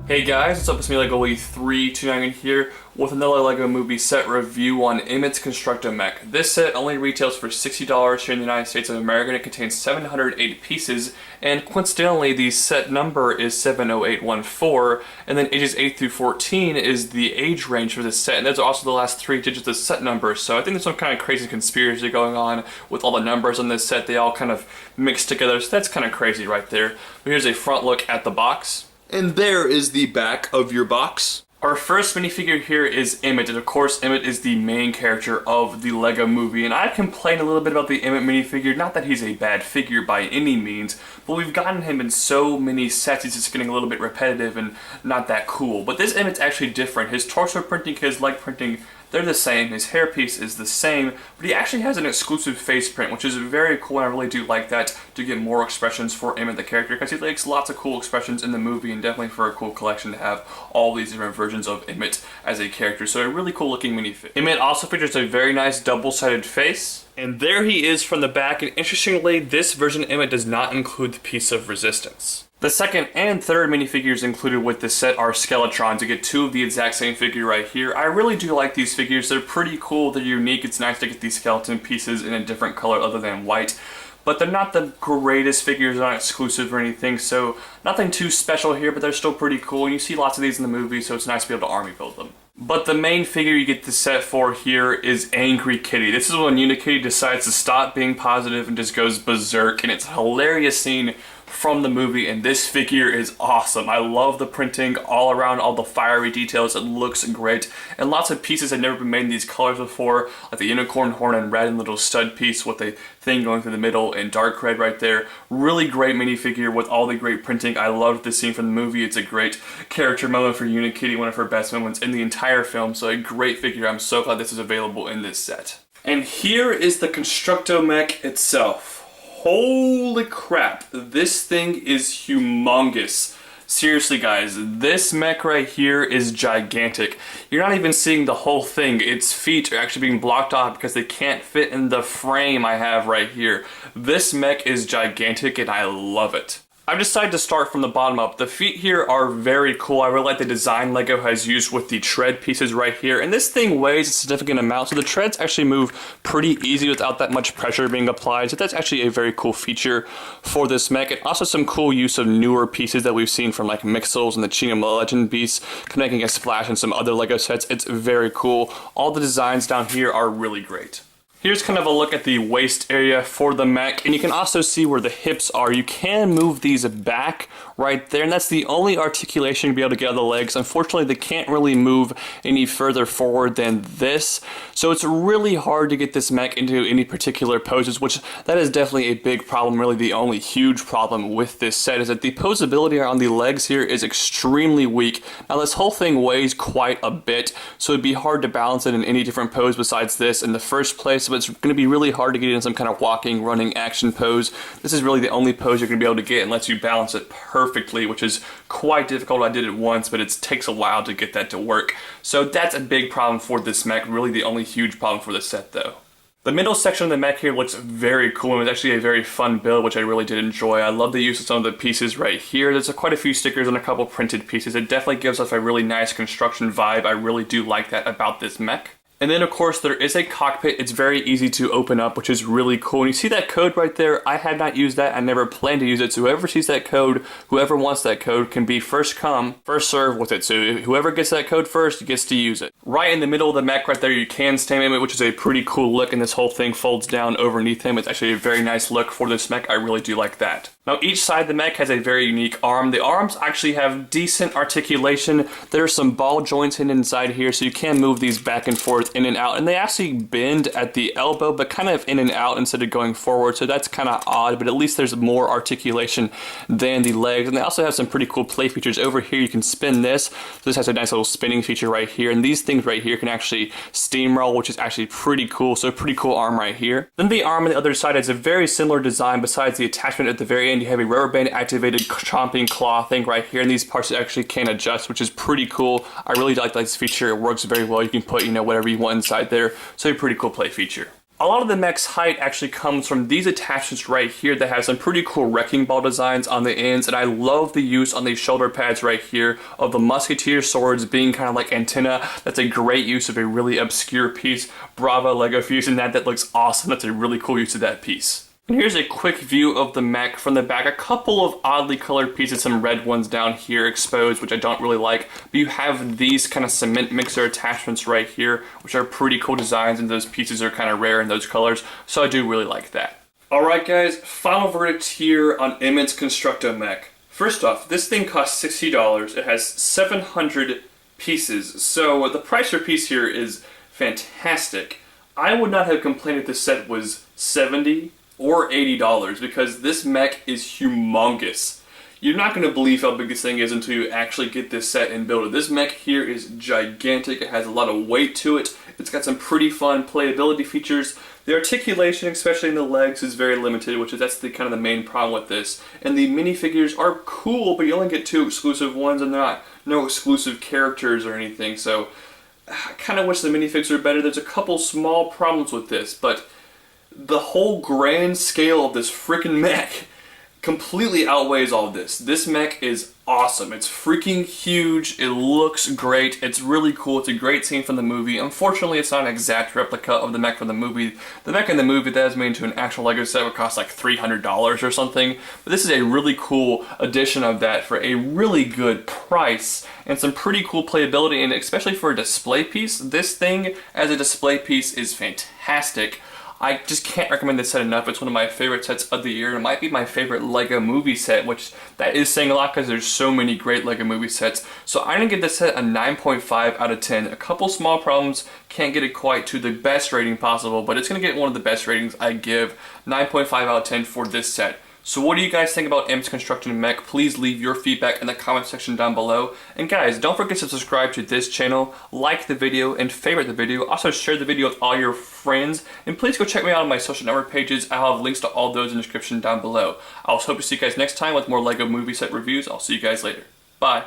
Hey guys, what's up? It's me, LegoWee329 here with another LEGO Movie set review on Emmet's Construct-A-Mech. This set only retails for $60 here in the United States of America, and it contains 708 pieces, and coincidentally the set number is 70814, and then ages 8 through 14 is the age range for this set, and those are also the last 3 digits of the set number. So I think there's some kind of crazy conspiracy going on with all the numbers on this set. They all kind of mixed together, so that's kind of crazy right there. But here's a front look at the box. And there is the back of your box. Our first minifigure here is Emmet, and of course Emmet is the main character of the LEGO Movie, and I've complained a little bit about the Emmet minifigure, not that he's a bad figure by any means, but we've gotten him in so many sets he's just getting a little bit repetitive and not that cool. But this Emmet's actually different. His torso printing, his leg printing, they're the same, his hairpiece is the same, but he actually has an exclusive face print, which is very cool, and I really do like that to get more expressions for Emmet the character, because he makes lots of cool expressions in the movie, and definitely for a cool collection to have all these different versions of Emmet as a character. So a really cool looking minifig. Emmet also features a very nice double-sided face, and there he is from the back, and interestingly, this version of Emmet does not include the piece of resistance. The second and third minifigures included with this set are Skeletrons. You get 2 of the exact same figure right here. I really do like these figures. They're pretty cool, they're unique. It's nice to get these skeleton pieces in a different color other than white. But they're not the greatest figures, they're not exclusive or anything, so nothing too special here, but they're still pretty cool. And you see lots of these in the movie, so it's nice to be able to army build them. But the main figure you get the set for here is Angry Kitty. This is when Unikitty decides to stop being positive and just goes berserk, and it's a hilarious scene from the movie, and this figure is awesome. I love the printing all around, all the fiery details. It looks great, and lots of pieces have never been made in these colors before, like the unicorn horn in red and little stud piece with a thing going through the middle in dark red right there. Really great minifigure with all the great printing. I loved this scene from the movie. It's a great character moment for Unikitty, one of her best moments in the entire film, so a great figure. I'm so glad this is available in this set. And here is the Construct-A-Mech itself. Holy crap, this thing is humongous. Seriously guys, this mech right here is gigantic. You're not even seeing the whole thing. Its feet are actually being blocked off because they can't fit in the frame I have right here. This mech is gigantic and I love it. I've decided to start from the bottom up. The feet here are very cool. I really like the design LEGO has used with the tread pieces right here. And this thing weighs a significant amount, so the treads actually move pretty easy without that much pressure being applied. So that's actually a very cool feature for this mech. And also some cool use of newer pieces that we've seen from like Mixels and the Kingdom Legend Beasts making a splash in some other LEGO sets. It's very cool. All the designs down here are really great. Here's kind of a look at the waist area for the mech, and you can also see where the hips are. You can move these back right there, and that's the only articulation to be able to get out of the legs. Unfortunately, they can't really move any further forward than this, so it's really hard to get this mech into any particular poses, which that is definitely a big problem. Really the only huge problem with this set is that the posability on the legs here is extremely weak. Now this whole thing weighs quite a bit, so it'd be hard to balance it in any different pose besides this in the first place. But it's going to be really hard to get in some kind of walking, running action pose. This is really the only pose you're going to be able to get unless you balance it perfectly, which is quite difficult. I did it once, but it takes a while to get that to work. So that's a big problem for this mech, really the only huge problem for the set though. The middle section of the mech here looks very cool, and it's actually a very fun build, which I really did enjoy. I love the use of some of the pieces right here. There's quite a few stickers and a couple printed pieces. It definitely gives us a really nice construction vibe. I really do like that about this mech. And then of course there is a cockpit. It's very easy to open up, which is really cool. And you see that code right there? I had not used that. I never planned to use it. So whoever sees that code, whoever wants that code can be first come, first serve with it. So whoever gets that code first gets to use it. Right in the middle of the mech right there, you can stand Emmet, which is a pretty cool look. And this whole thing folds down underneath him. It's actually a very nice look for this mech. I really do like that. Now each side of the mech has a very unique arm. The arms actually have decent articulation. There are some ball joints hidden inside here, so you can move these back and forth, in and out. And they actually bend at the elbow, but kind of in and out instead of going forward. So that's kind of odd, but at least there's more articulation than the legs. And they also have some pretty cool play features. Over here you can spin this. This has a nice little spinning feature right here. And these things right here can actually steamroll, which is actually pretty cool. So a pretty cool arm right here. Then the arm on the other side has a very similar design besides the attachment at the very end. You have a rubber band activated chomping claw thing right here, and these parts actually can adjust, which is pretty cool. I really like this feature. It works very well. You can put, whatever you want inside there. So a pretty cool play feature. A lot of the mech's height actually comes from these attachments right here that have some pretty cool wrecking ball designs on the ends, and I love the use on these shoulder pads right here of the musketeer swords being kind of like antenna. That's a great use of a really obscure piece. Bravo LEGO for using that. That looks awesome. That's a really cool use of that piece. And here's a quick view of the mech from the back. A couple of oddly colored pieces, some red ones down here exposed, which I don't really like. But you have these kind of cement mixer attachments right here, which are pretty cool designs, and those pieces are kind of rare in those colors, so I do really like that. Alright guys, final verdict here on Emmet's Constructo Mech. First off, this thing costs $60. It has 700 pieces, so the price per piece here is fantastic. I would not have complained if this set was $70 or $80 because this mech is humongous. You're not going to believe how big this thing is until you actually get this set and build it. This mech here is gigantic. It has a lot of weight to it. It's got some pretty fun playability features. The articulation, especially in the legs, is very limited, that's the kind of the main problem with this. And the minifigures are cool, but you only get 2 exclusive ones, and they're not no exclusive characters or anything. So I kind of wish the minifigs were better. There's a couple small problems with this, but the whole grand scale of this freaking mech completely outweighs all of this. This mech is awesome. It's freaking huge. It looks great. It's really cool. It's a great scene from the movie. Unfortunately, it's not an exact replica of the mech from the movie. The mech in the movie that was made into an actual LEGO set would cost like $300 or something. But this is a really cool addition of that for a really good price and some pretty cool playability, and especially for a display piece. This thing as a display piece is fantastic. I just can't recommend this set enough. It's one of my favorite sets of the year. It might be my favorite LEGO movie set, which that is saying a lot because there's so many great LEGO movie sets. So I'm going to give this set a 9.5 out of 10. A couple small problems, can't get it quite to the best rating possible, but it's going to get one of the best ratings I give. 9.5 out of 10 for this set. So what do you guys think about Emmet's Constructo Mech? Please leave your feedback in the comment section down below. And guys, don't forget to subscribe to this channel, like the video, and favorite the video. Also share the video with all your friends. And please go check me out on my social network pages. I'll have links to all those in the description down below. I also hope to see you guys next time with more LEGO movie set reviews. I'll see you guys later. Bye.